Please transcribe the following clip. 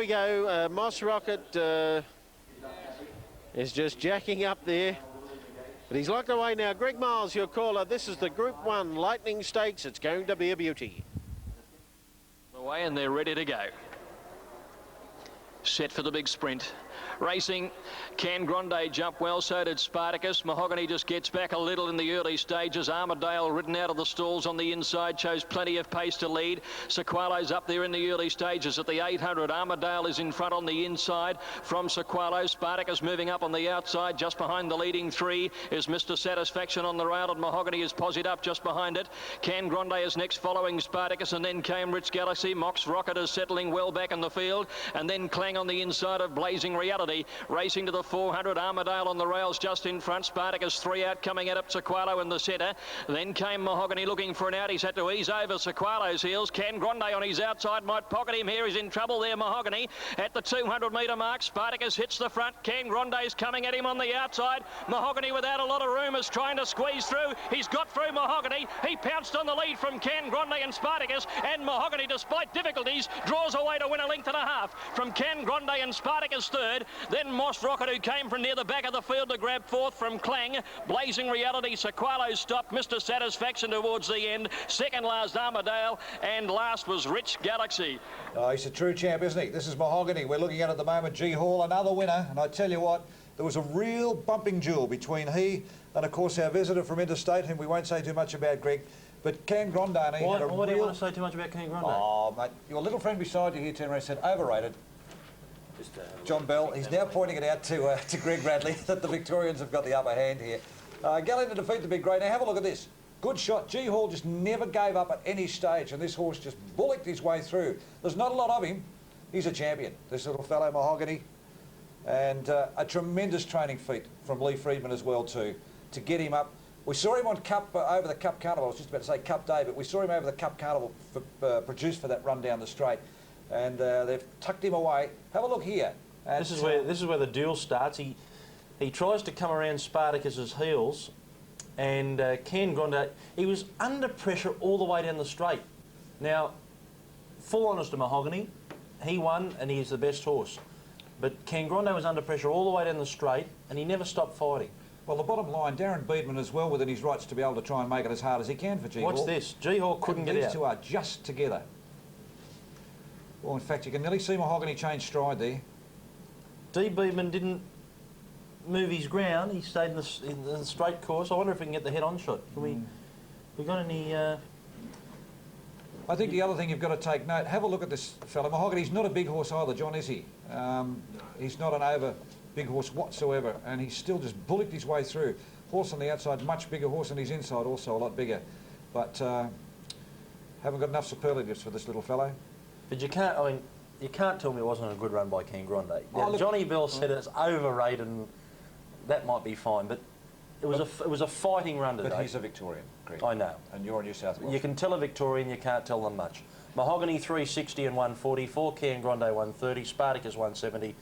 we go. Moss Rocket is just jacking up there. But he's locked away now. Greg Miles, your caller. This is the Group 1 Lightning Stakes. It's going to be a beauty. Away and they're ready to go. Set for the big sprint. Racing, Can Grande jump well, so did Spartacus. Mahogany just gets back a little in the early stages. Armadale ridden out of the stalls on the inside, shows plenty of pace to lead. Sequalo's up there in the early stages at the 800. Armadale is in front on the inside from Sequalo. Spartacus moving up on the outside. Just behind the leading three is Mr. Satisfaction on the rail, and Mahogany is posied up just behind it. Can Grande is next following Spartacus, and then Cambridge Galaxy. Mox Rocket is settling well back in the field, and then Clang on the inside of Blazing Reality. Racing to the 400, Armadale on the rails just in front. Spartacus 3 out, coming at up Sequalo in the centre. Then came Mahogany looking for an out. He's had to ease over Sequalo's heels. Can Grande on his outside might pocket him here. He's in trouble there, Mahogany. At the 200 metre mark, Spartacus hits the front. Can Grande's coming at him on the outside. Mahogany without a lot of room is trying to squeeze through. He's got through Mahogany. He pounced on the lead from Can Grande and Spartacus, and Mahogany, despite difficulties, draws away to win a length and a half from Can Grande and Spartacus third. Then Moss Rocket, who came from near the back of the field to grab fourth from Clang. Blazing Reality, Sequalo stopped. Mr. Satisfaction towards the end. Second last, Armadale. And last was Rich Galaxy. Oh, he's a true champ, isn't he? This is Mahogany. We're looking at the moment. G Hall, another winner. And I tell you what, there was a real bumping duel between he and, of course, our visitor from interstate, whom we won't say too much about, Greg. But Can Grande... Why do you want to say too much about Can Grande? Oh, mate, your little friend beside you here turned around and said, overrated. John Bell, he's now pointing it out to Greg Bradley that the Victorians have got the upper hand here. Going to defeat the big grey. Now have a look at this. Good shot. G Hall just never gave up at any stage, and this horse just bullocked his way through. There's not a lot of him. He's a champion, this little fellow, Mahogany. And a tremendous training feat from Lee Friedman as well, too, to get him up. We saw him on Cup, over the Cup Carnival. I was just about to say Cup Day, but we saw him over the Cup Carnival produced for that run down the straight. And they've tucked him away. Have a look here. This is where the duel starts. He tries to come around Spartacus's heels, and Can Grande, he was under pressure all the way down the straight. Now, full honours to Mahogany, he won and he's the best horse. But Can Grande was under pressure all the way down the straight, and he never stopped fighting. Well, the bottom line, Darren Beedman is well within his rights to be able to try and make it as hard as he can for G Hall. What's this? G Hall couldn't get out. These two are just together. Well, in fact, you can nearly see Mahogany change stride there. D. Beedman didn't move his ground. He stayed in the straight course. I wonder if we can get the head-on shot. Can we got any... I think the other thing you've got to take note, have a look at this fella. Mahogany's not a big horse either, John, is he? He's not an over big horse whatsoever, and he's still just bullocked his way through. Horse on the outside, much bigger horse, and his inside also a lot bigger. But haven't got enough superlatives for this little fellow. But you can't, I mean, you can't tell me it wasn't a good run by Can Grande. Now, look, Johnny Bell said it's overrated, and that might be fine, but it was a fighting run today. But he's a Victorian, Greg. I know. And you're a New South Wales. You can tell a Victorian, you can't tell them much. Mahogany 360 and 140, Can Grande 130, Spartacus 170,